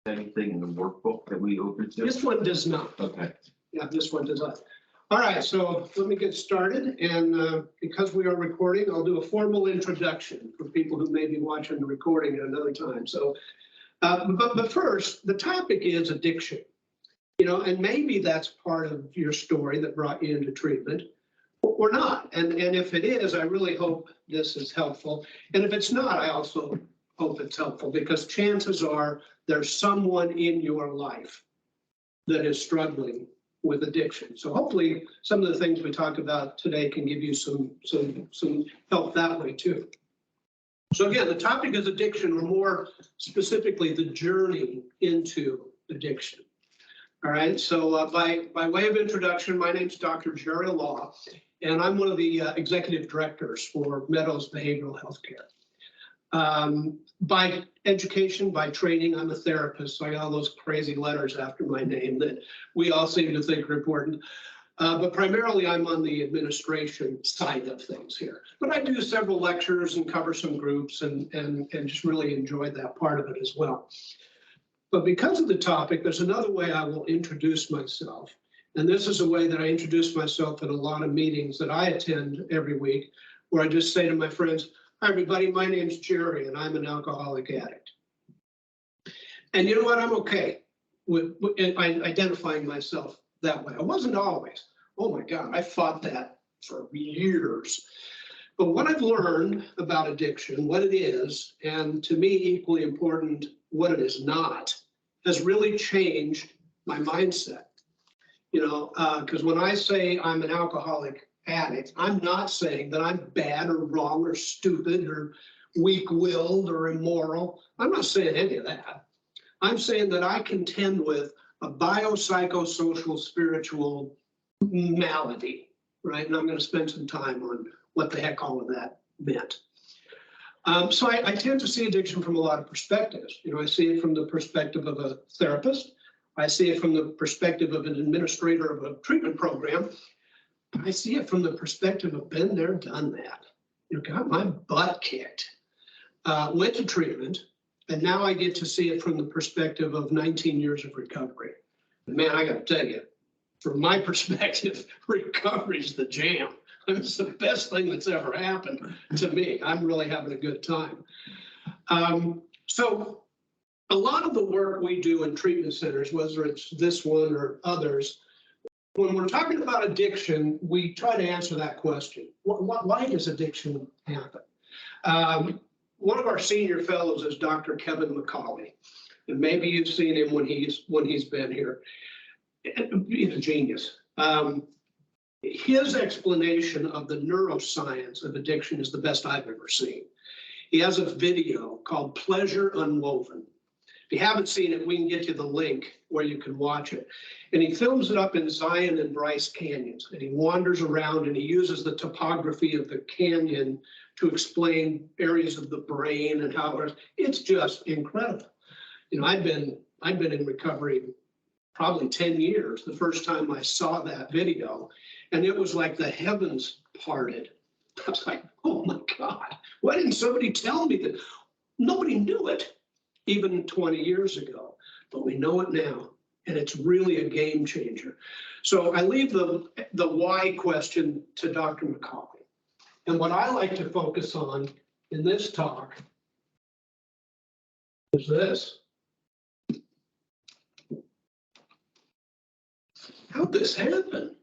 anything in the workbook that we opened to? This one does not. Okay. Yeah, this one does not. All right, so let me get started. And because we are recording, I'll do a formal introduction for people who may be watching the recording at another time. So, but first, the topic is addiction. You know, and maybe that's part of your story that brought you into treatment, or not. And if it is, I really hope this is helpful. And if it's not, I also hope it's helpful, because chances are there's someone in your life that is struggling with addiction. So hopefully some of the things we talk about today can give you some help that way too. So again, the topic is addiction, or more specifically, the journey into addiction. All right, so by way of introduction, my name's Dr. Jerry Law, and I'm one of the executive directors for Meadows Behavioral Healthcare. By education, by training, I'm a therapist, so I got all those crazy letters after my name that we all seem to think are important. But primarily, I'm on the administration side of things here. But I do several lectures and cover some groups and just really enjoy that part of it as well. But because of the topic, there's another way I will introduce myself. And this is a way that I introduce myself at a lot of meetings that I attend every week, where I just say to my friends, "Hi, everybody, my name's Jerry, and I'm an alcoholic addict." And you know what? I'm okay with identifying myself that way. I wasn't always. Oh my God, I fought that for years. But what I've learned about addiction, what it is, and to me equally important, what it is not, has really changed my mindset. You know, because when I say I'm an alcoholic addict, I'm not saying that I'm bad or wrong or stupid or weak-willed or immoral. I'm not saying any of that. I'm saying that I contend with a biopsychosocial spiritual malady, right? And I'm going to spend some time on what the heck all of that meant. So I tend to see addiction from a lot of perspectives. You know, I see it from the perspective of a therapist. I see it from the perspective of an administrator of a treatment program. I see it from the perspective of been there, done that. You know, got my butt kicked, went to treatment, and now I get to see it from the perspective of 19 years of recovery. And man, I got to tell you, from my perspective, recovery's the jam. It's the best thing that's ever happened to me. I'm really having a good time. So a lot of the work we do in treatment centers, whether it's this one or others, when we're talking about addiction, we try to answer that question. Why does addiction happen? One of our senior fellows is Dr. Kevin McCauley, and maybe you've seen him when he's been here. He's a genius. His explanation of the neuroscience of addiction is the best I've ever seen. He has a video called Pleasure Unwoven. If you haven't seen it, we can get you the link where you can watch it. And he films it up in Zion and Bryce canyons, and he wanders around and he uses the topography of the canyon to explain areas of the brain and how it's just incredible. You know, I'd been in recovery probably 10 years the first time I saw that video, and it was like the heavens parted. I was like, oh my God, why didn't somebody tell me that? Nobody knew it even 20 years ago, but we know it now, and it's really a game changer. So I leave the why question to Dr. McCauley. And what I like to focus on in this talk is this. How'd this happen?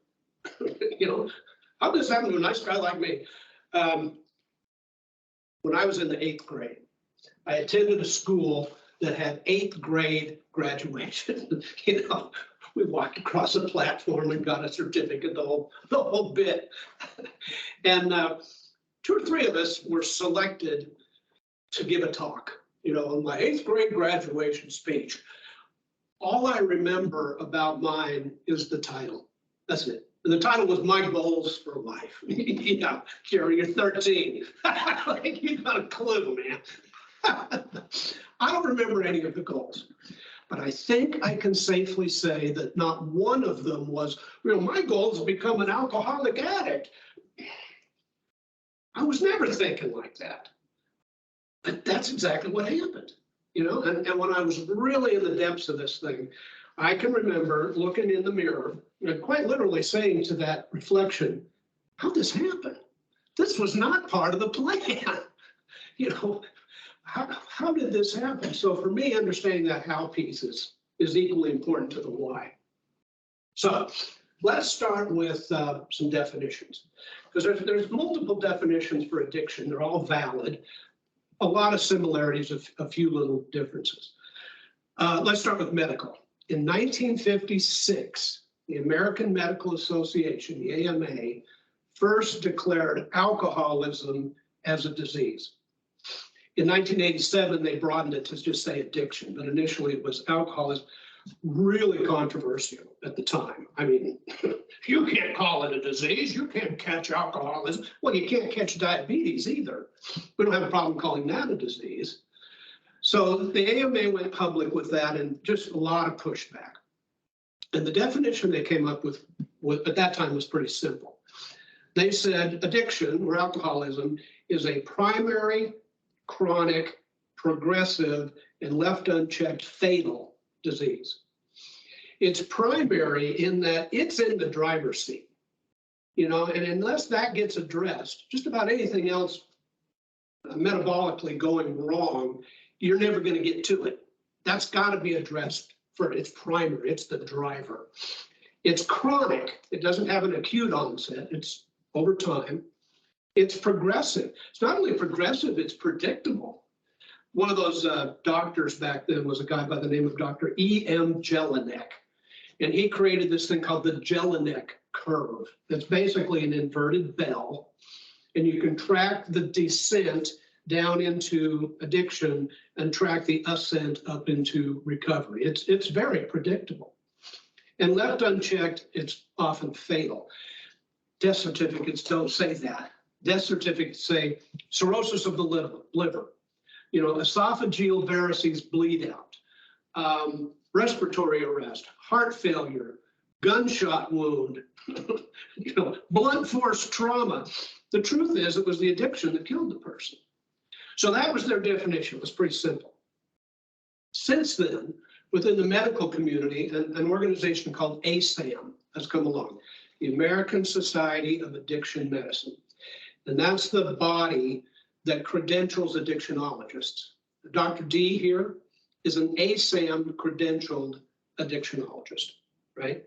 You know, how'd this happen to a nice guy like me? When I was in the 8th grade, I attended a school that had 8th grade graduation. You know, we walked across a platform and got a certificate, the whole bit. And 2 or 3 of us were selected to give a talk, you know, in my 8th grade graduation speech. All I remember about mine is the title. That's it. And the title was My Goals for Life. You know, Jerry, you're 13. Like, you got a clue, man. I don't remember any of the goals, but I think I can safely say that not one of them was, you know, my goal is to become an alcoholic addict. I was never thinking like that. But that's exactly what happened. you know, and when I was really in the depths of this thing, I can remember looking in the mirror and quite literally saying to that reflection, how'd this happen? This was not part of the plan. You know, how did this happen? So for me, understanding that how piece is equally important to the why. So let's start with some definitions, because there's multiple definitions for addiction. They're all valid. A lot of similarities, a few little differences. Let's start with medical. In 1956, the American Medical Association, the AMA, first declared alcoholism as a disease. In 1987, they broadened it to just say addiction, but initially it was alcoholism. Really controversial at the time. I mean, you can't call it a disease. You can't catch alcoholism. Well, you can't catch diabetes either. We don't have a problem calling that a disease. So the AMA went public with that and just a lot of pushback. And the definition they came up with at that time was pretty simple. They said addiction or alcoholism is a primary, chronic, progressive, and left unchecked fatal disease. It's primary in that it's in the driver's seat, you know, and unless that gets addressed, just about anything else metabolically going wrong, you're never going to get to it. That's got to be addressed for its primary. It's the driver. It's chronic. It doesn't have an acute onset. It's over time. It's progressive. It's not only progressive, it's predictable. One of those doctors back then was a guy by the name of Dr. E.M. Jelinek. And he created this thing called the Jelinek curve. It's basically an inverted bell. And you can track the descent down into addiction and track the ascent up into recovery. It's very predictable. And left unchecked, it's often fatal. Death certificates don't say that. Death certificates say cirrhosis of the liver, you know, esophageal varices bleed out, respiratory arrest, heart failure, gunshot wound, you know, blunt force trauma. The truth is it was the addiction that killed the person. So that was their definition. It was pretty simple. Since then, within the medical community, an organization called ASAM has come along, the American Society of Addiction Medicine. And that's the body that credentials addictionologists. Dr. D here is an ASAM credentialed addictionologist, right?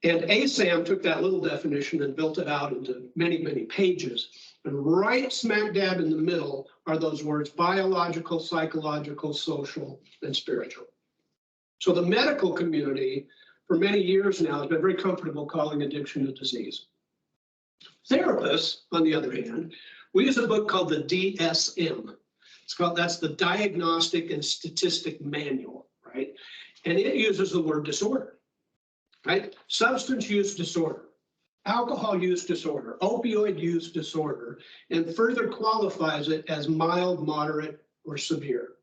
And ASAM took that little definition and built it out into many, many pages. And right smack dab in the middle are those words biological, psychological, social, and spiritual. So the medical community for many years now has been very comfortable calling addiction a disease. Therapists, on the other hand, we use a book called the DSM. That's the Diagnostic and Statistic Manual, right? And it uses the word disorder, right? Substance use disorder, alcohol use disorder, opioid use disorder, and further qualifies it as mild, moderate, or severe.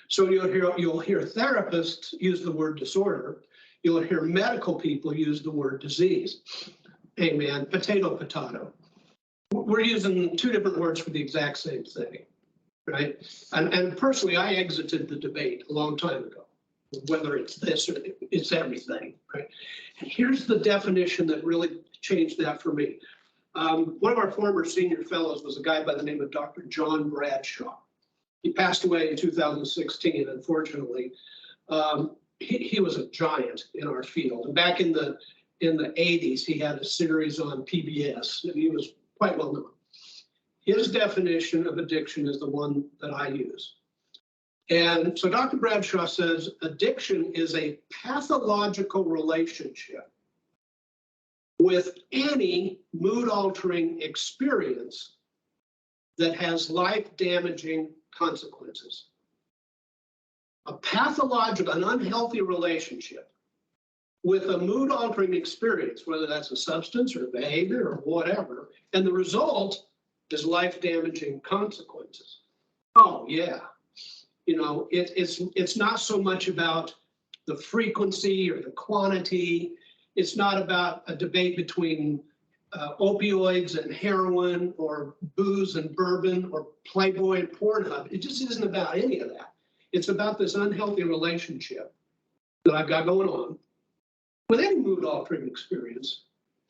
So you'll hear therapists use the word disorder. You'll hear medical people use the word disease. Hey man, potato, potato. We're using two different words for the exact same thing, right? And personally, I exited the debate a long time ago, whether it's this or it's everything, right? And here's the definition that really changed that for me. One of our former senior fellows was a guy by the name of Dr. John Bradshaw. He passed away in 2016, unfortunately. He was a giant in our field. And back in the 80s, he had a series on PBS, and he was quite well known. His definition of addiction is the one that I use. And so Dr. Bradshaw says, addiction is a pathological relationship with any mood-altering experience that has life-damaging consequences. A pathological, an unhealthy relationship with a mood-altering experience, whether that's a substance or behavior or whatever, and the result is life-damaging consequences. Oh yeah, you know, it's not so much about the frequency or the quantity. It's not about a debate between opioids and heroin or booze and bourbon or Playboy and Pornhub. It just isn't about any of that. It's about this unhealthy relationship that I've got going on with any mood altering experience.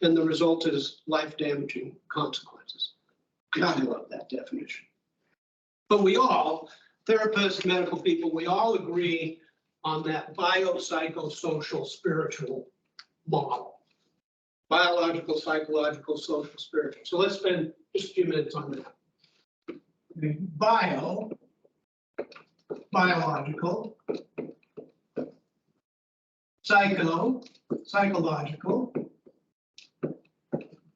And the result is life damaging consequences. God, I love that definition. But we all, therapists, medical people, we all agree on that biopsychosocial spiritual model. Biological, psychological, social, spiritual. So let's spend just a few minutes on that. Okay. Biological, psychological,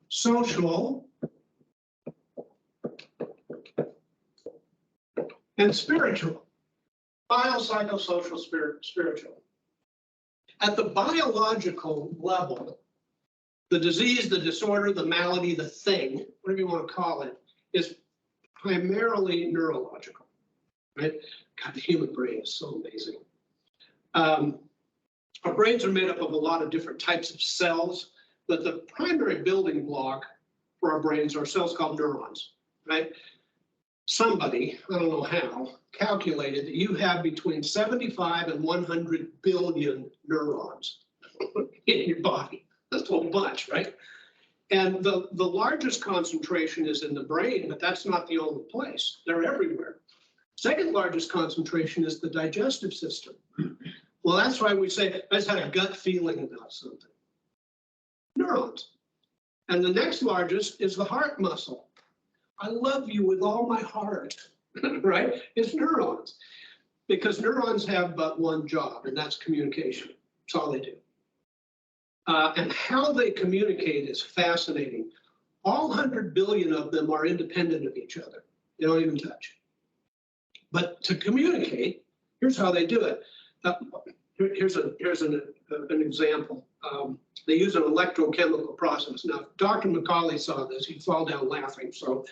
social, and spiritual. Biopsychosocial, spiritual. At the biological level, the disease, the disorder, the malady, the thing, whatever you want to call it, is primarily neurological, right? God, the human brain is so amazing. Our brains are made up of a lot of different types of cells, but the primary building block for our brains are cells called neurons, right? Somebody, I don't know how, calculated that you have between 75 and 100 billion neurons in your body. That's a whole bunch, right? And the largest concentration is in the brain, but that's not the only place. They're everywhere. Second largest concentration is the digestive system. Well, that's why we say, I just had a gut feeling about something. Neurons. And the next largest is the heart muscle. I love you with all my heart, right? It's neurons. Because neurons have but one job, and that's communication. That's all they do. And how they communicate is fascinating. All 100 billion of them are independent of each other. They don't even touch. But to communicate, here's how they do it. Here's an example. They use an electrochemical process. Now, if Dr. McCauley saw this, he'd fall down laughing. So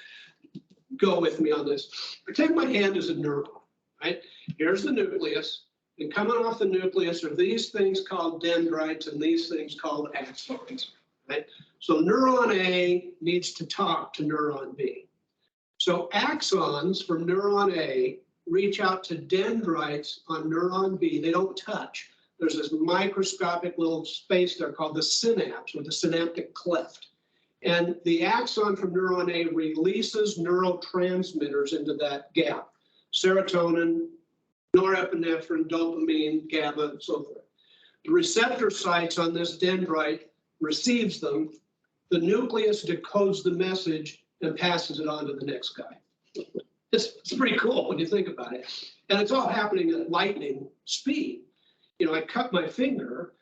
go with me on this. Pretend my hand is a neuron, right? Here's the nucleus. And coming off the nucleus are these things called dendrites and these things called axons, right? So neuron A needs to talk to neuron B. So axons from neuron A reach out to dendrites on neuron B. They don't touch. There's this microscopic little space there called the synapse or the synaptic cleft. And the axon from neuron A releases neurotransmitters into that gap. Serotonin, norepinephrine, dopamine, GABA, and so forth. The receptor sites on this dendrite receives them. The nucleus decodes the message and passes it on to the next guy. It's pretty cool when you think about it. And it's all happening at lightning speed. You know, I cut my finger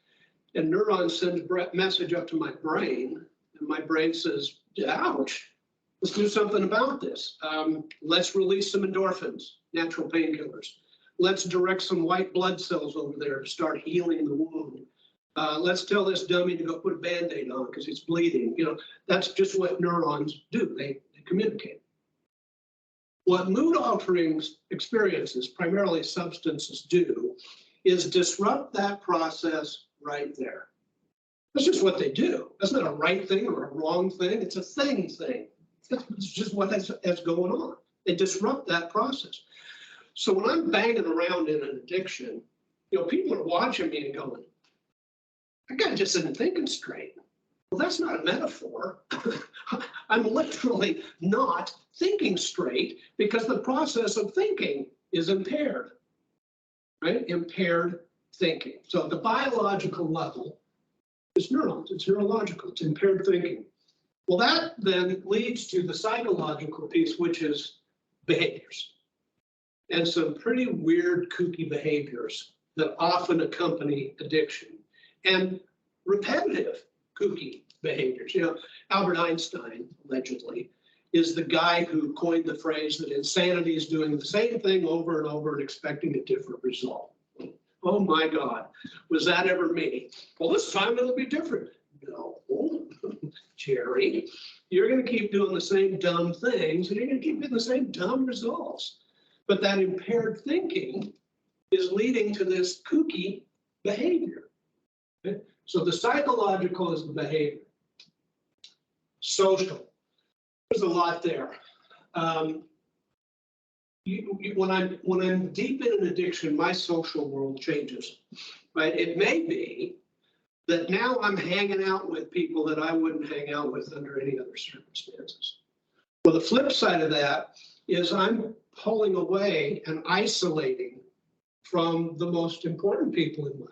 and neurons send a message up to my brain, and my brain says, ouch, let's do something about this. Let's release some endorphins, natural painkillers. Let's direct some white blood cells over there to start healing the wound. Let's tell this dummy to go put a Band-Aid on because it's bleeding. You know, that's just what neurons do. They communicate. What mood altering experiences, primarily substances, do is disrupt that process right there. That's just what they do. That's not a right thing or a wrong thing. It's a thing. It's just what has going on. They disrupt that process. So when I'm banging around in an addiction, you know, people are watching me and going, that guy just isn't thinking straight. Well, that's not a metaphor. I'm literally not thinking straight because the process of thinking is impaired, right? Impaired thinking. So at the biological level, it's neurons, it's neurological, it's impaired thinking. Well, that then leads to the psychological piece, which is behaviors. And some pretty weird, kooky behaviors that often accompany addiction and repetitive kooky behaviors. You know, Albert Einstein, allegedly, is the guy who coined the phrase that insanity is doing the same thing over and over and expecting a different result. Oh my God, was that ever me? Well, this time it'll be different. No, Jerry, you're going to keep doing the same dumb things and you're going to keep getting the same dumb results. But that impaired thinking is leading to this kooky behavior. Okay? So the psychological is the behavior. Social, there's a lot there. when I'm deep in an addiction, my social world changes, right? It may be that now I'm hanging out with people that I wouldn't hang out with under any other circumstances. Well, the flip side of that is I'm pulling away and isolating from the most important people in my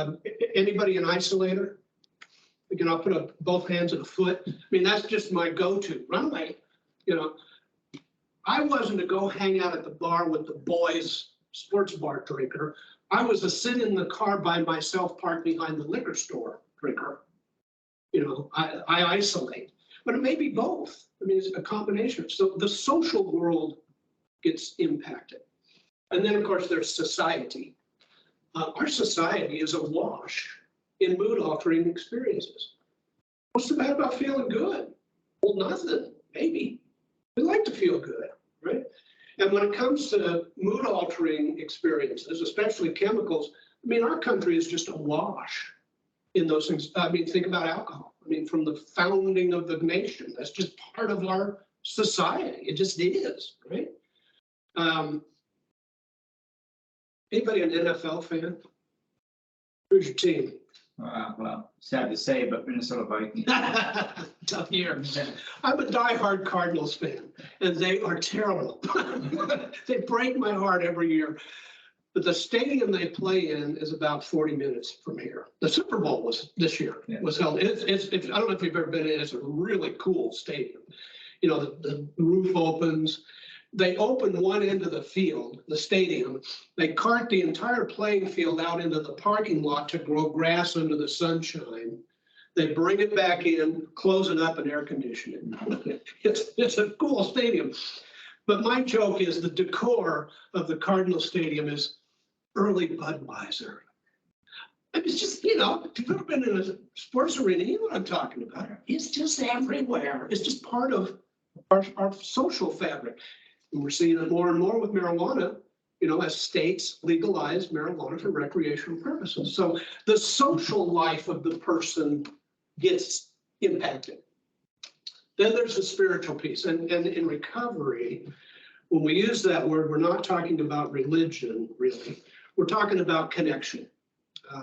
life. Anybody an isolator? Again, I'll put up both hands and a foot. I mean, that's just my go-to. Run away. You know, I wasn't a go hang out at the bar with the boys, sports bar drinker. I was a sit in the car by myself, parked behind the liquor store drinker. You know, I isolate, but it may be both. I mean, it's a combination. So the social world gets impacted. And then, of course, there's society. Our society is awash in mood-altering experiences. What's the bad about feeling good? Well, nothing, maybe. We like to feel good, right? And when it comes to mood-altering experiences, especially chemicals, I mean, our country is just awash in those things. I mean, think about alcohol. I mean, from the founding of the nation, that's just part of our society. It just is, right? Anybody an NFL fan? Who's your team? Well, sad to say, but Minnesota Vikings. Tough year. I'm a diehard Cardinals fan, and they are terrible. They break my heart every year. But the stadium they play in is about 40 minutes from here. The Super Bowl was this year, was held. I don't know if you've ever been in. It's a really cool stadium. You know, the roof opens. They open one end of the field, the stadium. They cart the entire playing field out into the parking lot to grow grass under the sunshine. They bring it back in, close it up, and air condition it. It's a cool stadium. But my joke is the decor of the Cardinal Stadium is early Budweiser. It's just, you know, if you've ever been in a sports arena, you know what I'm talking about. It's just everywhere. It's just part of our social fabric. And we're seeing it more and more with marijuana, you know, as states legalize marijuana for recreational purposes. So the social life of the person gets impacted. Then there's the spiritual piece. And in recovery, when we use that word, we're not talking about religion, really. We're talking about connection.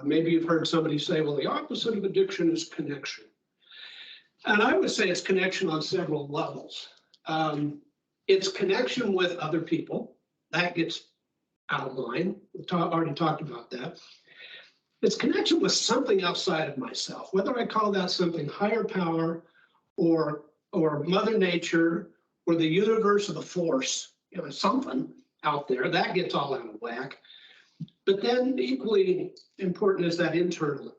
Maybe you've heard somebody say, well, the opposite of addiction is connection. And I would say it's connection on several levels. It's connection with other people. That gets outlined. We already talked about that. It's connection with something outside of myself, whether I call that something higher power or Mother Nature or the universe or the force, you know, something out there that gets all out of whack. But then equally important is that internal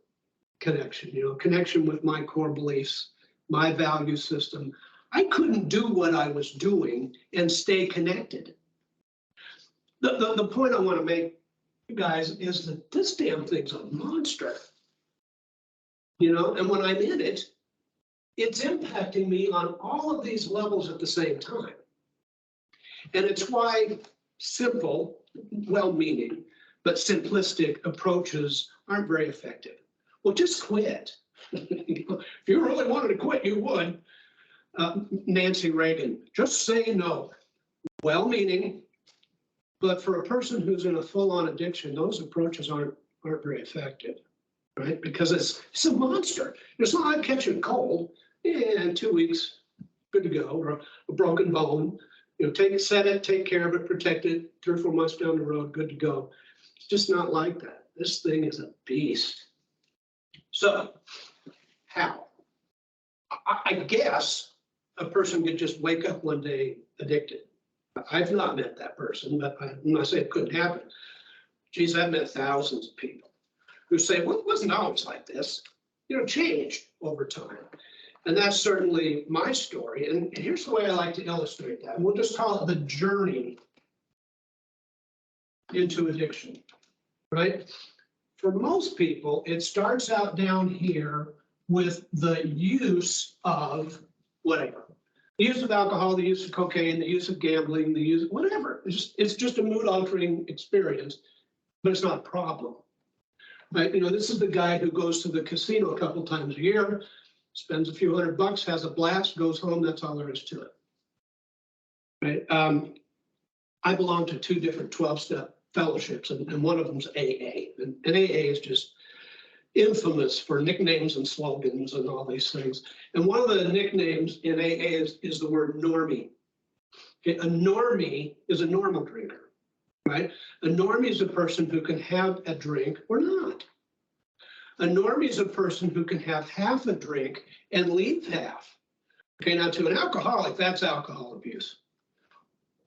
connection, you know, connection with my core beliefs, my value system. I couldn't do what I was doing and stay connected. The point I want to make, you guys, is that this damn thing's a monster. You know, and when I'm in it, it's impacting me on all of these levels at the same time. And it's why simple, well-meaning, but simplistic approaches aren't very effective. Well, just quit. If you really wanted to quit, you would. Nancy Reagan, just say no. Well-meaning, but for a person who's in a full-on addiction, those approaches aren't very effective, right? Because it's a monster. It's not like catching a cold. Yeah, in 2 weeks, good to go. Or a broken bone. You know, set it, take care of it, protect it. 3 or 4 months down the road, good to go. It's just not like that. This thing is a beast. So, how? I guess a person could just wake up one day addicted. I've not met that person, but I'm not saying it couldn't happen. Geez, I've met thousands of people who say, well, it wasn't always like this. You know, changed over time. And that's certainly my story. And here's the way I like to illustrate that. We'll just call it the journey into addiction, right? For most people, it starts out down here with the use of whatever. The use of alcohol, the use of cocaine, the use of gambling, the use of whatever. It's just a mood-altering experience, but it's not a problem. Right? You know, this is the guy who goes to the casino a couple times a year, spends a few $100, has a blast, goes home, that's all there is to it. Right? I belong to two different 12-step fellowships, and one of them's AA. And AA is just infamous for nicknames and slogans and all these things. And one of the nicknames in AA is the word normie. Okay, a normie is a normal drinker, right? A normie is a person who can have a drink or not. A normie is a person who can have half a drink and leave half. Okay, now to an alcoholic, that's alcohol abuse.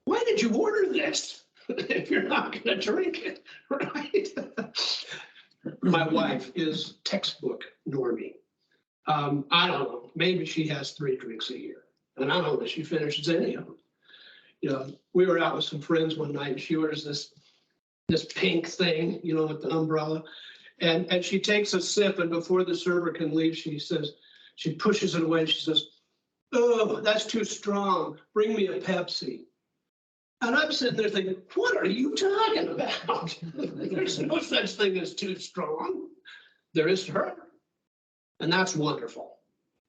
Why did you order this if you're not going to drink it, right? My wife is textbook normie. I don't know, maybe she has 3 drinks a year, and I don't know that she finishes any of them. You know, we were out with some friends one night, and she orders this pink thing, you know, with the umbrella, and she takes a sip, and before the server can leave, she says, she pushes it away, and she says, "Oh, that's too strong. Bring me a Pepsi." And I'm sitting there thinking, what are you talking about? There's no such thing as too strong. There is to her. And that's wonderful,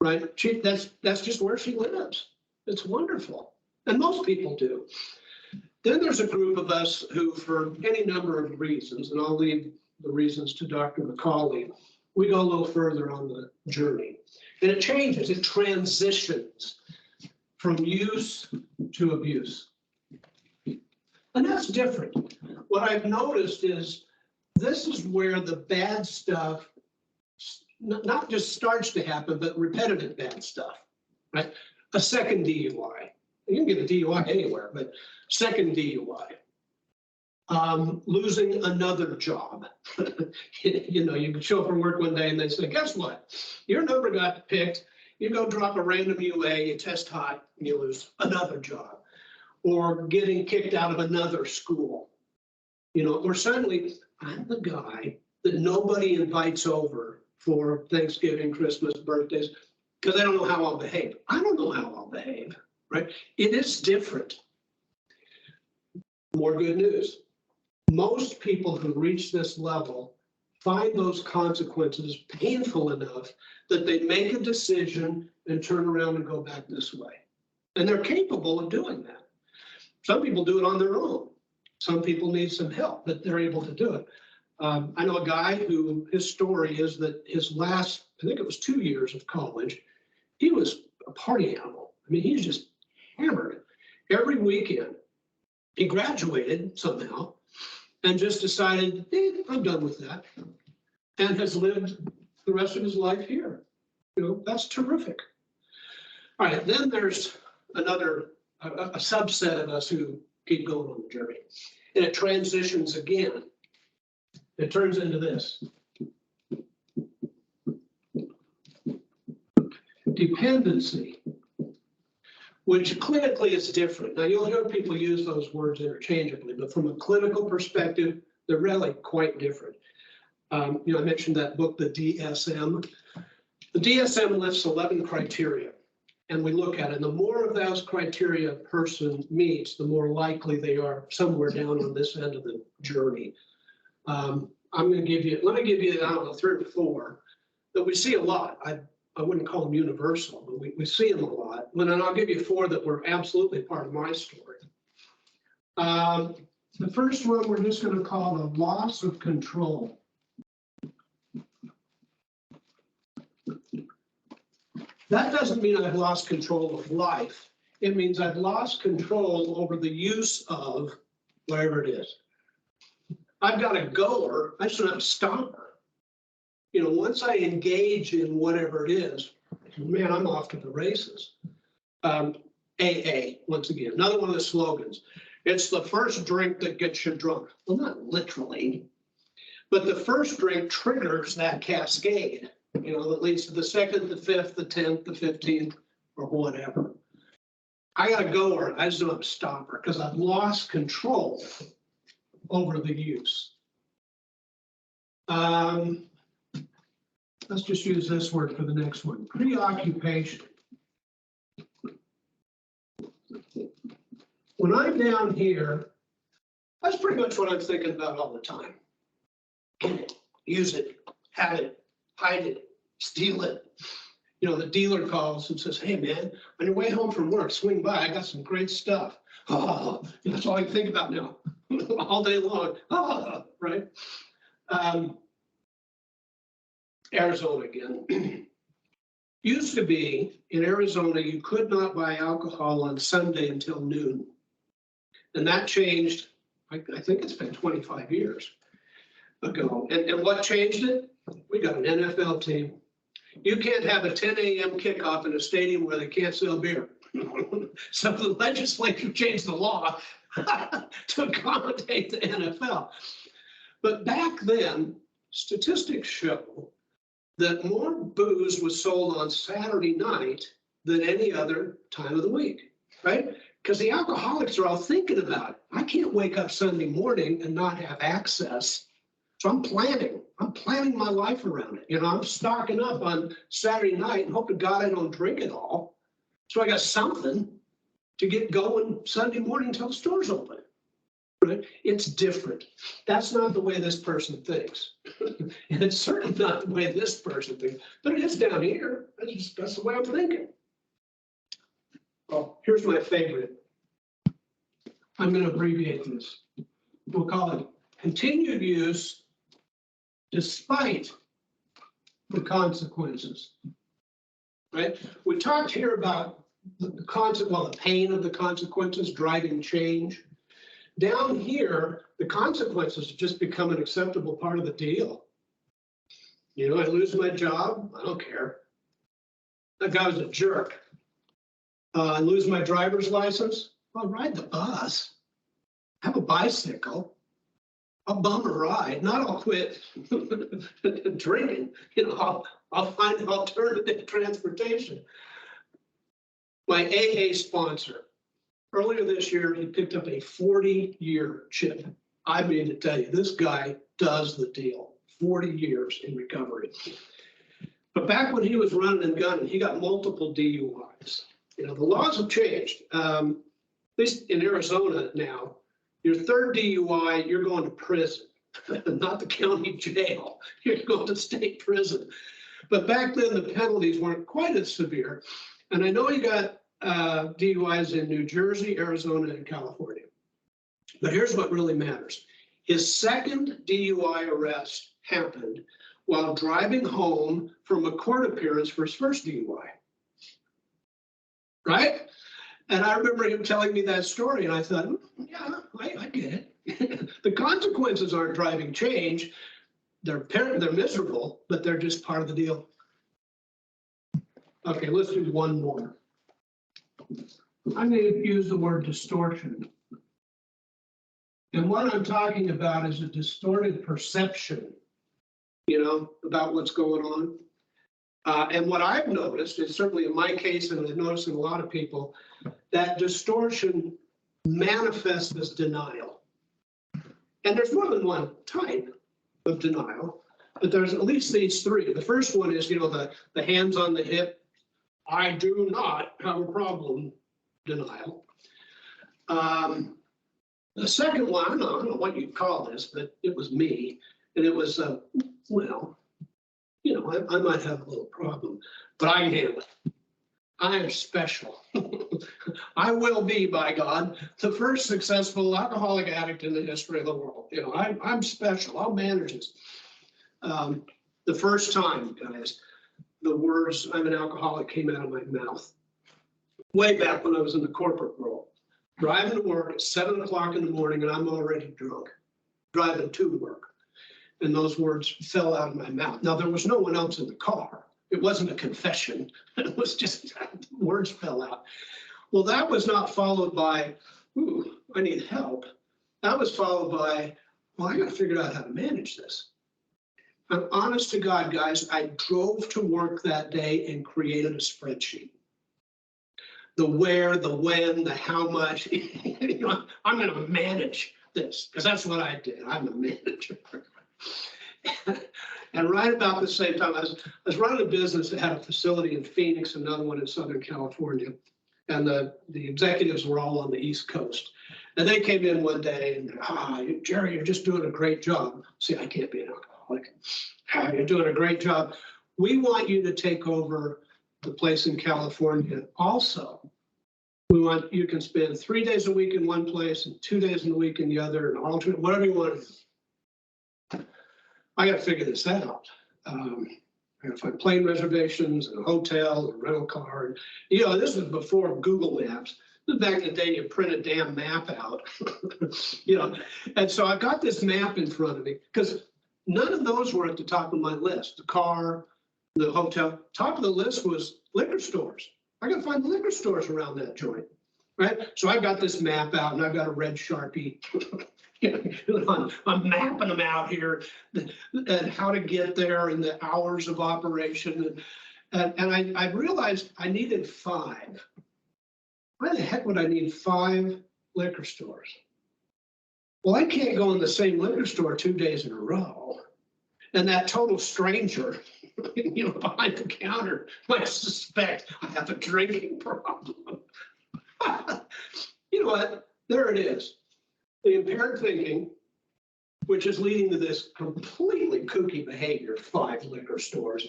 right? That's just where she lives. It's wonderful. And most people do. Then there's a group of us who, for any number of reasons, and I'll leave the reasons to Dr. McCauley, we go a little further on the journey. And it changes, it transitions from use to abuse. And that's different. What I've noticed is this is where the bad stuff not just starts to happen, but repetitive bad stuff, right? A second DUI. You can get a DUI anywhere, but second DUI. Losing another job. You know, you can show up from work one day and they say, guess what? Your number got picked. You go drop a random UA, you test hot, and you lose another job. Or getting kicked out of another school, you know, or suddenly I'm the guy that nobody invites over for Thanksgiving, Christmas, birthdays, because I don't know how I'll behave. I don't know how I'll behave, right? It is different. More good news. Most people who reach this level find those consequences painful enough that they make a decision and turn around and go back this way. And they're capable of doing that. Some people do it on their own. Some people need some help, but they're able to do it. I know a guy who his story is that his last, I think it was 2 years of college, he was a party animal. I mean, he's just hammered every weekend. He graduated somehow and just decided, I'm done with that, and has lived the rest of his life here. You know, that's terrific. All right, then there's another a subset of us who keep going on the journey. And it transitions again. It turns into this. Dependency, which clinically is different. Now you'll hear people use those words interchangeably, but from a clinical perspective, they're really quite different. You know, I mentioned that book, the DSM. The DSM lists 11 criteria. And we look at it, and the more of those criteria a person meets, the more likely they are somewhere down on this end of the journey. I'm going to give you, let me give you, I don't know, 3 or 4 that we see a lot. I wouldn't call them universal, but we see them a lot. And then I'll give you 4 that were absolutely part of my story. The first one we're just going to call the loss of control. That doesn't mean I've lost control of life. It means I've lost control over the use of whatever it is. I've got a goer, I just don't have a stopper. You know, once I engage in whatever it is, man, I'm off to the races. AA, once again, another one of the slogans. It's the first drink that gets you drunk. Well, not literally, but the first drink triggers that cascade. You know, that leads to the 2nd, the 5th, the 10th, the 15th, or whatever. I got to go, or I just don't have a stopper because I've lost control over the use. Let's just use this word for the next one, preoccupation. When I'm down here, that's pretty much what I'm thinking about all the time. Get it, use it, have it, hide it, steal it. You know, the dealer calls and says, hey man, on your way home from work, swing by, I got some great stuff. Oh, that's all I can think about now, all day long. Oh, right? Arizona again. Used to be in Arizona, you could not buy alcohol on Sunday until noon. And that changed, I think it's been 25 years ago. And what changed it? We got an NFL team. You can't have a 10 a.m. kickoff in a stadium where they can't sell beer. So the legislature changed the law to accommodate the NFL. But back then, statistics show that more booze was sold on Saturday night than any other time of the week, right? Because the alcoholics are all thinking about it. I can't wake up Sunday morning and not have access. So I'm planning my life around it. You know, I'm stocking up on Saturday night and hope to God I don't drink it all. So I got something to get going Sunday morning until the store's open. Right? It's different. That's not the way this person thinks. And it's certainly not the way this person thinks, but it is down here. That's the way I'm thinking. Well, here's my favorite. I'm going to abbreviate this. We'll call it continued use despite the consequences. Right? We talked here about the pain of the consequences driving change. Down here, the consequences just become an acceptable part of the deal. You know, I lose my job, I don't care. That guy was a jerk. I lose my driver's license, I'll ride the bus, have a bicycle, I'll bum a ride, not I'll quit drinking. You know, I'll find alternative transportation. My AA sponsor, earlier this year, he picked up a 40-year chip. I mean to tell you, this guy does the deal. 40 years in recovery. But back when he was running and gunning, he got multiple DUIs. You know, the laws have changed. At least in Arizona now, your third DUI, you're going to prison, not the county jail. You're going to state prison. But back then, the penalties weren't quite as severe. And I know he got DUIs in New Jersey, Arizona, and California. But here's what really matters. His second DUI arrest happened while driving home from a court appearance for his first DUI. Right? And I remember him telling me that story, and I thought, yeah, I get it. The consequences aren't driving change. They're miserable, but they're just part of the deal. Okay, let's do one more. I'm going to use the word distortion. And what I'm talking about is a distorted perception, you know, about what's going on. And what I've noticed is certainly in my case, and I've noticed in a lot of people, that distortion manifests as denial. And there's more than one type of denial, but there's at least these three. The first one is, you know, the hands on the hip, I do not have a problem denial. The second one, I don't know what you'd call this, but it was me. And it was, well, you know, I might have a little problem, but I can handle it. I am special. I will be, by God, the first successful alcoholic addict in the history of the world. You know, I'm special. I'll manage this. The first time, guys, the words "I'm an alcoholic" came out of my mouth. Way back when I was in the corporate world, driving to work at 7 o'clock in the morning, and I'm already drunk, driving to work. And those words fell out of my mouth. Now, there was no one else in the car. It wasn't a confession. It was just words fell out. Well, that was not followed by, ooh, I need help. That was followed by, well, I got to figure out how to manage this. And honest to God, guys, I drove to work that day and created a spreadsheet. The where, the when, the how much. You know, I'm going to manage this because that's what I did. I'm a manager. And right about the same time, I was running a business that had a facility in Phoenix, another one in Southern California. And the executives were all on the East Coast. And they came in one day and, Jerry, you're just doing a great job. See, I can't be an alcoholic. You're doing a great job. We want you to take over the place in California also. We want, you can spend 3 days a week in one place and 2 days in a week in the other, and alternate, whatever you want. I gotta figure this out. I gotta find plane reservations and a hotel and rental car. And, you know, this was before Google Maps. This was back in the day, you print a damn map out, you know. And so I got this map in front of me because none of those were at the top of my list. The car, the hotel, top of the list was liquor stores. I gotta find the liquor stores around that joint, right? So I got this map out and I've got a red Sharpie. I'm mapping them out here and how to get there and the hours of operation. And I realized I needed 5. Why the heck would I need 5 liquor stores? Well, I can't go in the same liquor store 2 days in a row. And that total stranger, you know, behind the counter might suspect I have a drinking problem. You know what? There it is. The impaired thinking, which is leading to this completely kooky behavior, 5 liquor stores,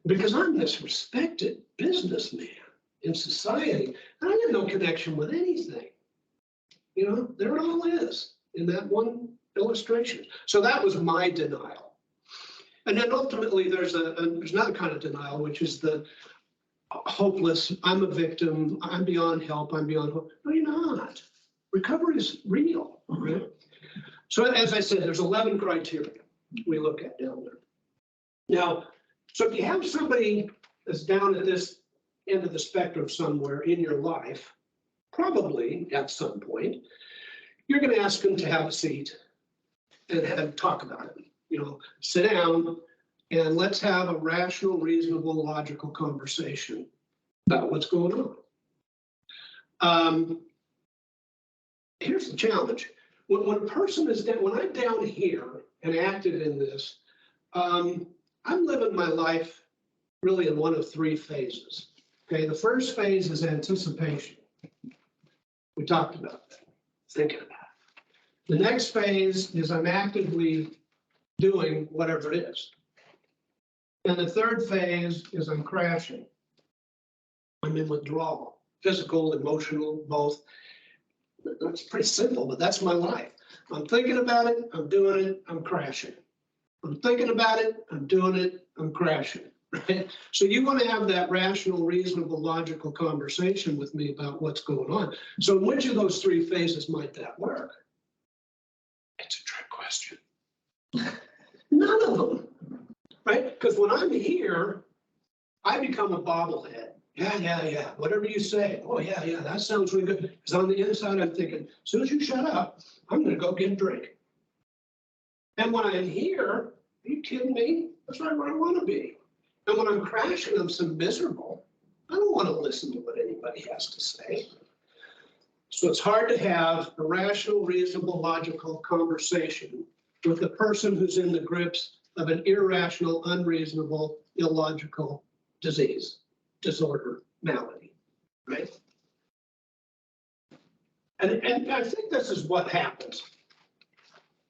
because I'm this respected businessman in society, and I have no connection with anything. You know, there it all is in that one illustration. So that was my denial. And then ultimately there's another kind of denial, which is the hopeless, I'm a victim, I'm beyond help, I'm beyond hope. No, you're not. Recovery is real, right? So as I said, there's 11 criteria we look at down there. Now, so if you have somebody that's down at this end of the spectrum somewhere in your life, probably at some point, you're going to ask them to have a seat and talk about it. You know, sit down and let's have a rational, reasonable, logical conversation about what's going on. Here's the challenge. When a person is down, when I'm down here and active in this, I'm living my life really in one of 3 phases. Okay, the first phase is anticipation. We talked about that, thinking about it. The next phase is I'm actively doing whatever it is. And the third phase is I'm crashing. I'm in withdrawal, physical, emotional, both. That's pretty simple, but that's my life. I'm thinking about it, I'm doing it, I'm crashing. I'm thinking about it, I'm doing it, I'm crashing, right? So you want to have that rational, reasonable, logical conversation with me about what's going on. So in which of those 3 phases might that work? It's a trick question. None of them, right? Because when I'm here, I become a bobblehead. Yeah, whatever you say. Oh, yeah, that sounds really good. Because on the inside, I'm thinking, as soon as you shut up, I'm going to go get a drink. And when I'm here, are you kidding me? That's right where I want to be. And when I'm crashing, I'm so miserable. I don't want to listen to what anybody has to say. So it's hard to have a rational, reasonable, logical conversation with a person who's in the grips of an irrational, unreasonable, illogical disease, disorder, malady, right? And I think this is what happens.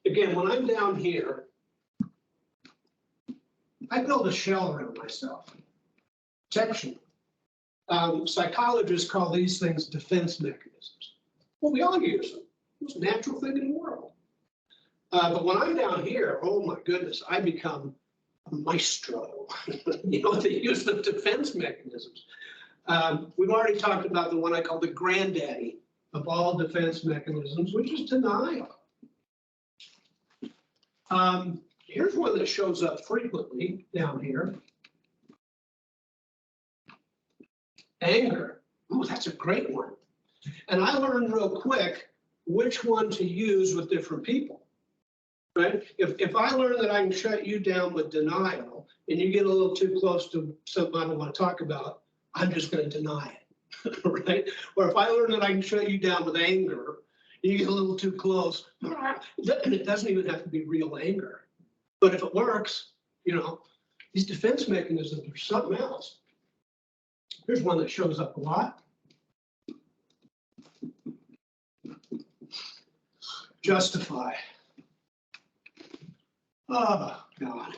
Again, when I'm down here, I build a shell around myself, protection. Psychologists call these things defense mechanisms. Well, we all use them. It's a natural thing in the world. But when I'm down here, oh my goodness, I become a maestro. You know, they use the defense mechanisms. We've already talked about the one I call the granddaddy of all defense mechanisms, which is denial. Here's one that shows up frequently down here. Anger. Oh, that's a great one. And I learned real quick which one to use with different people, right? If I learn that I can shut you down with denial and you get a little too close to something I don't want to talk about, I'm just going to deny it, right? Or if I learn that I can shut you down with anger, you get a little too close, and it doesn't even have to be real anger. But if it works, you know, these defense mechanisms are something else. Here's one that shows up a lot. Justify. Oh, God.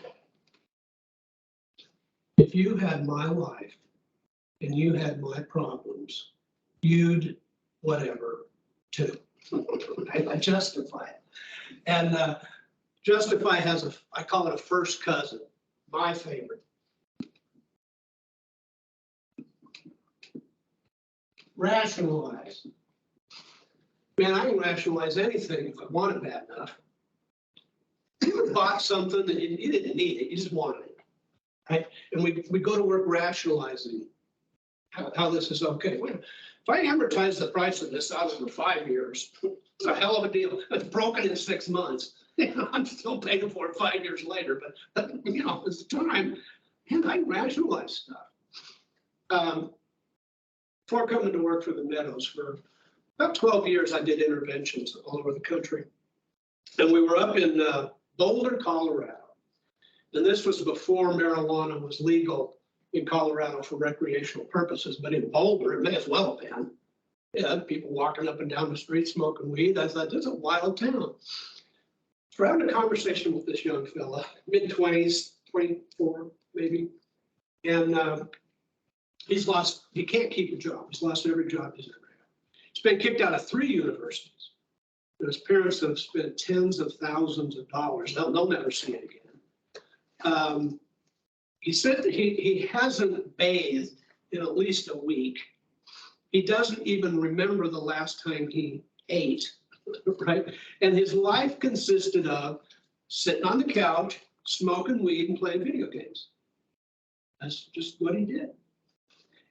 If you had my life and you had my problems, you'd whatever to. I justify it. And Justify has I call it a first cousin, my favorite. Rationalize. Man, I can rationalize anything if I want it bad enough. You ever bought something that you didn't need it, you just wanted it, right? And we go to work rationalizing how this is okay. Well, if I amortize the price of this out over 5 years, it's a hell of a deal. It's broken in 6 months. I'm still paying for it 5 years later, but it's time. And I rationalize stuff. Before coming to work for the Meadows, for about 12 years, I did interventions all over the country. And we were up in Boulder, Colorado. And this was before marijuana was legal in Colorado for recreational purposes, but in Boulder, it may as well have been. Yeah, people walking up and down the street smoking weed. I thought, this is a wild town. So we're having a conversation with this young fella, mid-20s, 24 maybe. And he can't keep a job. He's lost every job he's ever had. He's been kicked out of 3 universities. And his parents have spent tens of thousands of dollars. They'll never see it again. He said that he hasn't bathed in at least a week. He doesn't even remember the last time he ate, right? And his life consisted of sitting on the couch, smoking weed and playing video games. That's just what he did.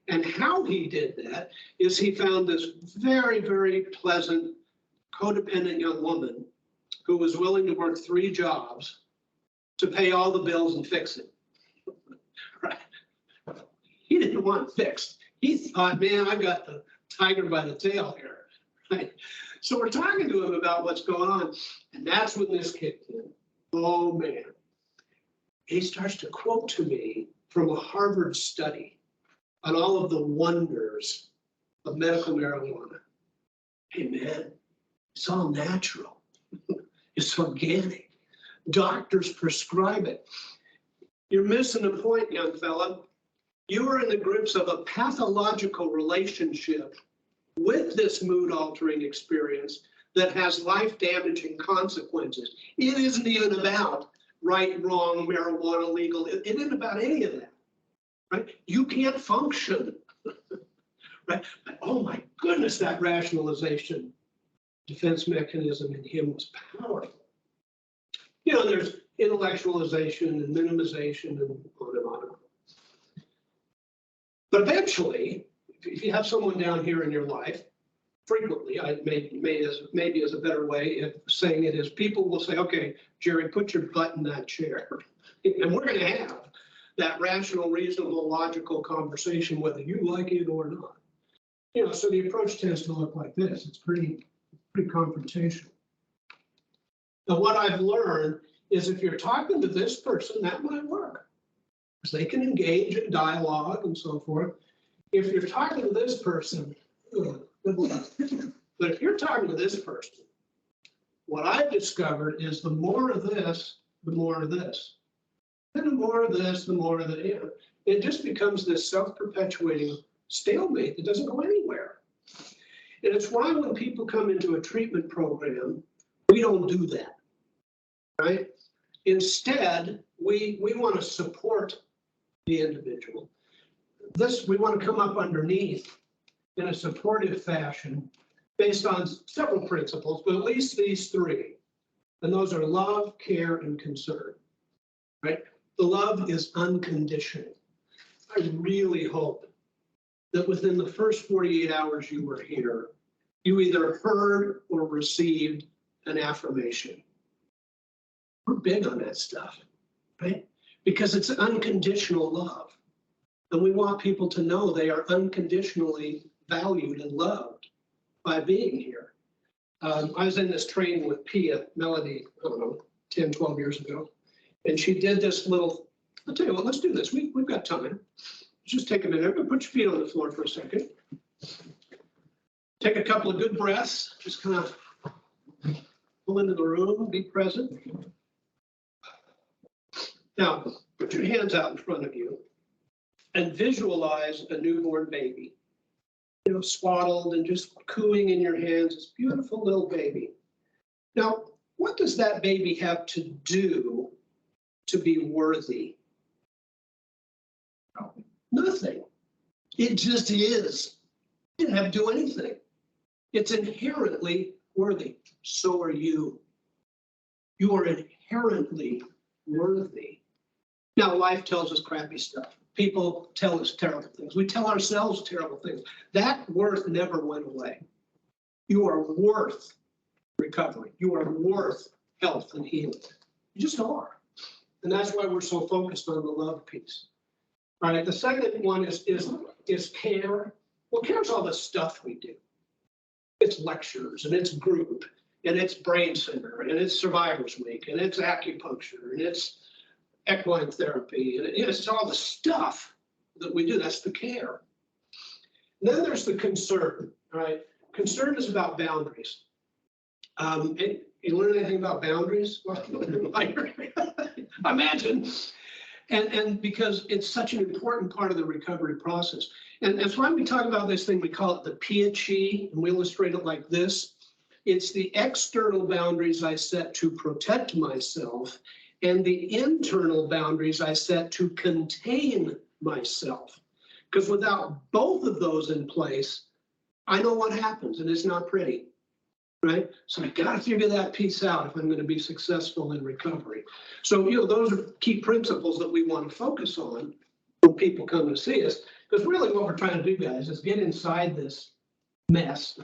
And how he did that is he found this very, very pleasant, codependent young woman who was willing to work 3 jobs to pay all the bills and fix it. Right? He didn't want it fixed. He thought, man, I've got the tiger by the tail here. Right? So we're talking to him about what's going on. And that's when this kicked in. Oh, man. He starts to quote to me from a Harvard study on all of the wonders of medical marijuana. Hey, man, it's all natural. It's organic. Doctors prescribe it. You're missing a point, young fella. You are in the grips of a pathological relationship with this mood-altering experience that has life-damaging consequences. It isn't even about right, wrong, marijuana, legal. It isn't about any of that, right? You can't function, right? But, oh my goodness, that rationalization defense mechanism in him was powerful. There's intellectualization and minimization and on and on and on. But eventually, if you have someone down here in your life, frequently, maybe as a better way of saying it is, people will say, okay, Jerry, put your butt in that chair. And we're going to have that rational, reasonable, logical conversation, whether you like it or not. So the approach tends to look like this. It's pretty confrontational. Now, what I've learned is if you're talking to this person, that might work, because they can engage in dialogue and so forth. If you're talking to this person, good luck. But if you're talking to this person, what I've discovered is the more of this, the more of this. And the more of this, the more of the, it just becomes this self-perpetuating stalemate that doesn't go anywhere. And it's why when people come into a treatment program, we don't do that, right? Instead, we want to support the individual. We want to come up underneath in a supportive fashion based on several principles, but at least these 3. And those are love, care, and concern, right? The love is unconditional. I really hope that within the first 48 hours you were here, you either heard or received an affirmation. We're big on that stuff, right? Because it's unconditional love. And we want people to know they are unconditionally valued and loved by being here. I was in this training with Pia Melody, I don't know, 10, 12 years ago. And she did this little, I'll tell you what, let's do this. We've got time. Just take a minute, put your feet on the floor for a second. Take a couple of good breaths, just kind of pull into the room, be present. Now, put your hands out in front of you and visualize a newborn baby. swaddled and just cooing in your hands, this beautiful little baby. Now, what does that baby have to do to be worthy? Nothing. It just is. It didn't have to do anything. It's inherently worthy. So are you. You are inherently worthy. Now, life tells us crappy stuff. People tell us terrible things. We tell ourselves terrible things. That worth never went away. You are worth recovery. You are worth health and healing. You just are. And that's why we're so focused on the love piece. All right, the second one is care. Well, care is all the stuff we do. It's lectures, and it's group, and it's brain center, and it's survivors week, and it's acupuncture, and it's equine therapy, and it's all the stuff that we do. That's the care. And then there's the concern. All right, concern is about boundaries. You learn anything about boundaries? Imagine. And because it's such an important part of the recovery process. And that's why we talk about this thing, we call it the PHE, and we illustrate it like this. It's the external boundaries I set to protect myself and the internal boundaries I set to contain myself. Because without both of those in place, I know what happens, and it's not pretty, right? So I got to figure that piece out if I'm going to be successful in recovery. So, those are key principles that we want to focus on when people come to see us. Because really what we're trying to do, guys, is get inside this mess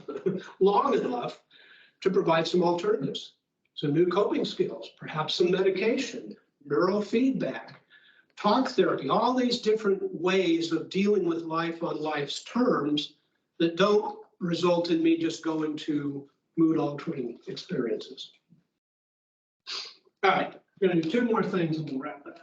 long enough to provide some alternatives, some new coping skills, perhaps some medication, neurofeedback, talk therapy, all these different ways of dealing with life on life's terms that don't result in me just going to mood-altering experiences. All right, we're going to do two more things and we'll wrap up.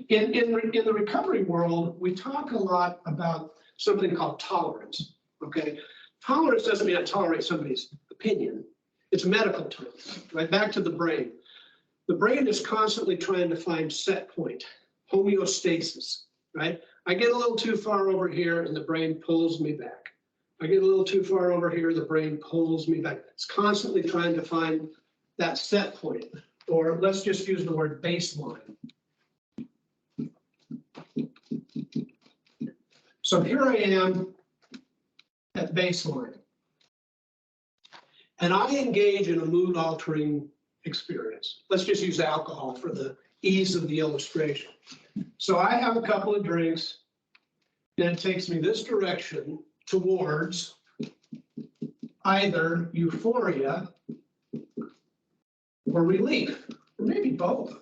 In the recovery world, we talk a lot about something called tolerance, okay? Tolerance doesn't mean I tolerate somebody's opinion. It's a medical term, right? Back to the brain. The brain is constantly trying to find set point, homeostasis, right? I get a little too far over here and the brain pulls me back. I get a little too far over here, the brain pulls me back. It's constantly trying to find that set point, or let's just use the word baseline. So here I am at baseline, and I engage in a mood-altering experience. Let's just use alcohol for the ease of the illustration. So I have a couple of drinks, and it takes me this direction towards either euphoria or relief, or maybe both.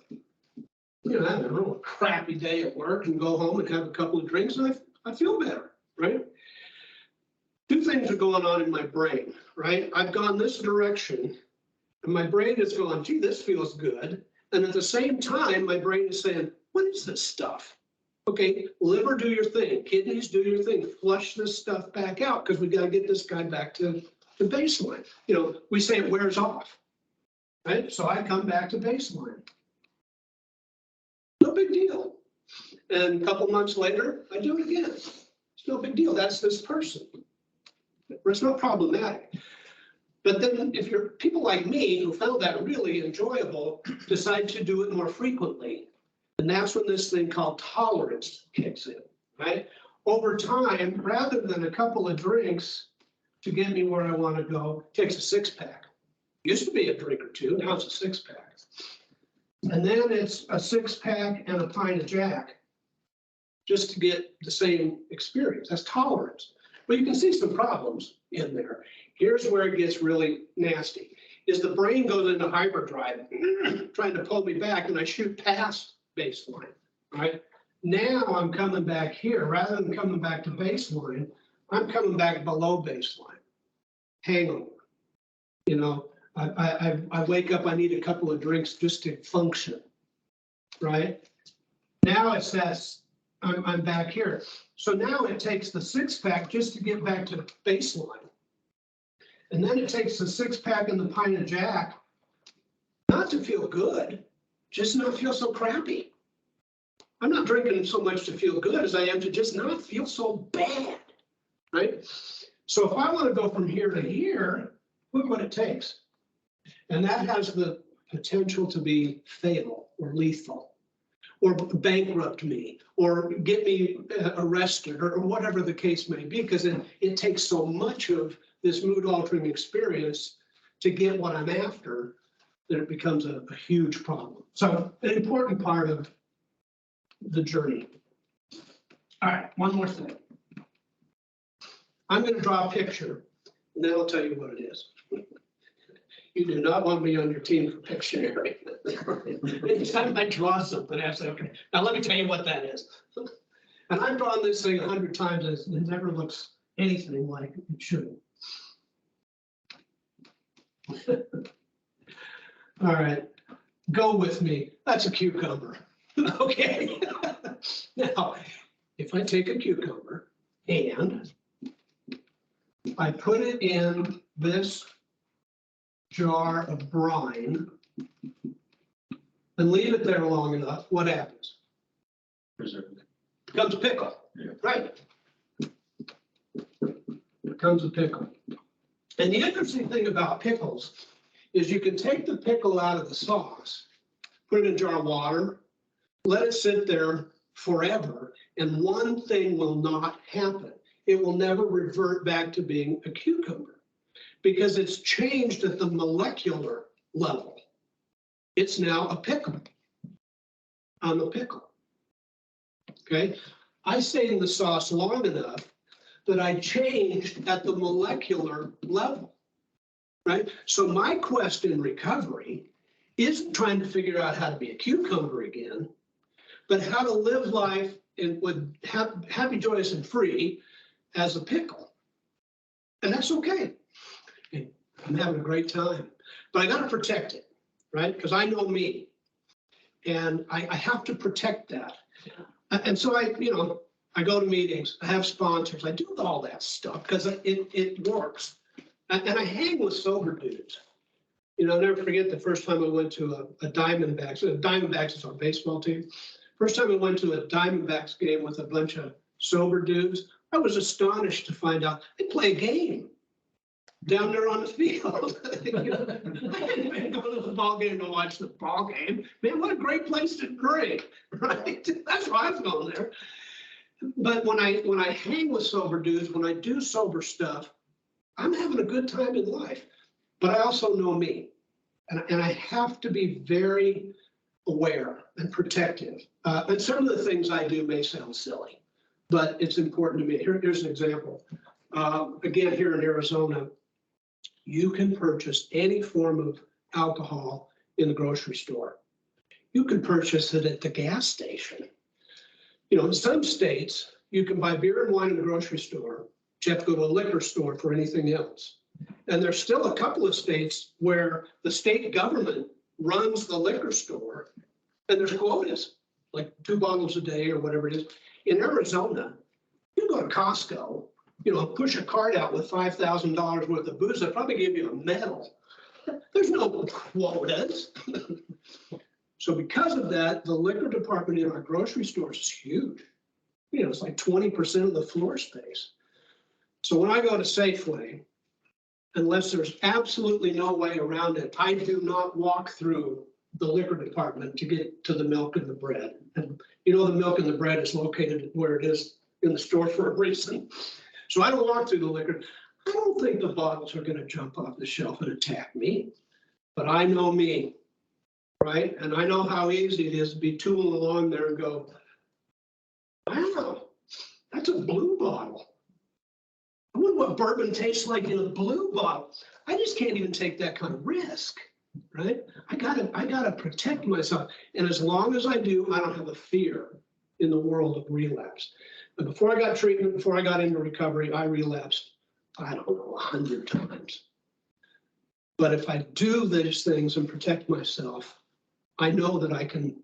I don't know, a crappy day at work and go home and have a couple of drinks, and I feel better, right? Two things are going on in my brain, right? I've gone this direction, and my brain is going, gee, this feels good. And at the same time, my brain is saying, what is this stuff? Okay, liver, do your thing. Kidneys, do your thing. Flush this stuff back out because we got to get this guy back to baseline. We say it wears off, right? So I come back to baseline. No big deal. And a couple months later, I do it again. It's no big deal. That's this person. It's not problematic. But then if you're people like me who found that really enjoyable, decide to do it more frequently, and that's when this thing called tolerance kicks in, right? Over time, rather than a couple of drinks to get me where I want to go, it takes a six-pack. Used to be a drink or two, now it's a six-pack. And then it's a six-pack and a pint of Jack just to get the same experience. That's tolerance. But you can see some problems in there. Here's where it gets really nasty, is the brain goes into hyperdrive, trying to pull me back, and I shoot past baseline, right? Now I'm coming back here. Rather than coming back to baseline, I'm coming back below baseline. Hangover. I wake up, I need a couple of drinks just to function, right? Now it's that I'm back here. So now it takes the six-pack just to get back to baseline. And then it takes the six-pack and the pint of Jack, not to feel good, just not feel so crappy. I'm not drinking so much to feel good as I am to just not feel so bad, right? So if I want to go from here to here, look what it takes. And that has the potential to be fatal or lethal, or bankrupt me, or get me arrested, or whatever the case may be, because it takes so much of this mood altering experience to get what I'm after that it becomes a huge problem. So an important part of the journey. All right, one more thing. I'm going to draw a picture, and then I'll tell you what it is. You do not want me on your team for Pictionary. Anytime I draw something, I say, okay, now let me tell you what that is. And I've drawn this thing 100 times, and it never looks anything like it should. All right, go with me. That's a cucumber. Okay. Now, if I take a cucumber and I put it in this jar of brine and leave it there long enough, what happens? Preserve. Becomes a pickle, Yeah. right? Becomes a pickle. And the interesting thing about pickles is you can take the pickle out of the sauce, put it in a jar of water, let it sit there forever, and one thing will not happen. It will never revert back to being a cucumber because it's changed at the molecular level. It's now a pickle. I'm a pickle. Okay, I stayed in the sauce long enough that I changed at the molecular level, right? So my quest in recovery isn't trying to figure out how to be a cucumber again, but how to live life with happy, joyous, and free as a pickle. And that's okay. And I'm having a great time, but I got to protect it, right? Because I know me, and I have to protect that. And so I go to meetings, I have sponsors, I do all that stuff because it works. And I hang with sober dudes. I'll never forget the first time I went to a Diamondbacks. Diamondbacks is our baseball team. First time I went to a Diamondbacks game with a bunch of sober dudes, I was astonished to find out they play a game down there on the field. I hadn't been going to the ball game to watch the ball game. Man, what a great place to drink, right? That's why I was going there. But when I hang with sober dudes, when I do sober stuff, I'm having a good time in life. But I also know me, and I have to be very aware and protective. And some of the things I do may sound silly, but it's important to me. Here's an example. Again, here in Arizona, you can purchase any form of alcohol in the grocery store. You can purchase it at the gas station. In some states, you can buy beer and wine in the grocery store. But you have to go to a liquor store for anything else. And there's still a couple of states where the state government runs the liquor store and there's quotas, like 2 bottles a day or whatever it is. In Arizona, you go to Costco, push a cart out with $5,000 worth of booze, they'll probably give you a medal. There's no quotas. So because of that, the liquor department in our grocery stores is huge. It's like 20% of the floor space. So when I go to Safeway, unless there's absolutely no way around it, I do not walk through the liquor department to get to the milk and the bread. And the milk and the bread is located where it is in the store for a reason. So I don't walk through the liquor. I don't think the bottles are going to jump off the shelf and attack me, but I know me, right? And I know how easy it is to be tooling along there and go, wow, that's a blue bottle. I wonder what bourbon tastes like in a blue bottle. I just can't even take that kind of risk, right? I gotta protect myself. And as long as I do, I don't have a fear in the world of relapse. But before I got treatment, before I got into recovery, I relapsed, I don't know, 100 times. But if I do these things and protect myself, I know that I can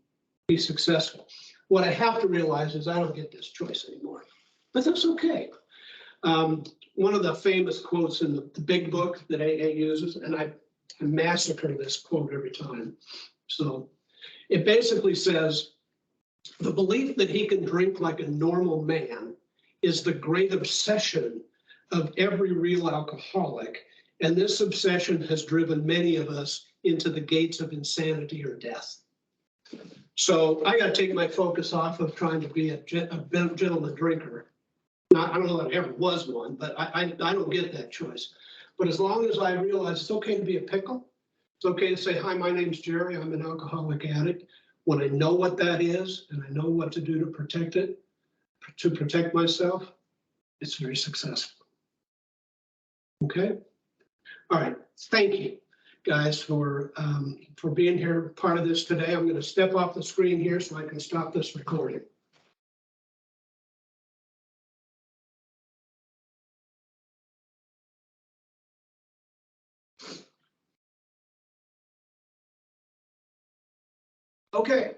be successful. What I have to realize is I don't get this choice anymore, but that's okay. One of the famous quotes in the big book that AA uses, and I massacre this quote every time. So it basically says, The belief that he can drink like a normal man is the great obsession of every real alcoholic. And this obsession has driven many of us into the gates of insanity or death. So I got to take my focus off of trying to be a gentleman drinker. Now, I don't know that I ever was one, but I don't get that choice. But as long as I realize it's okay to be a pickle, it's okay to say, hi, my name's Jerry, I'm an alcoholic addict. When I know what that is and I know what to do to protect it, to protect myself, it's very successful. Okay? All right, thank you guys for being here, part of this today. I'm going to step off the screen here so I can stop this recording. Okay,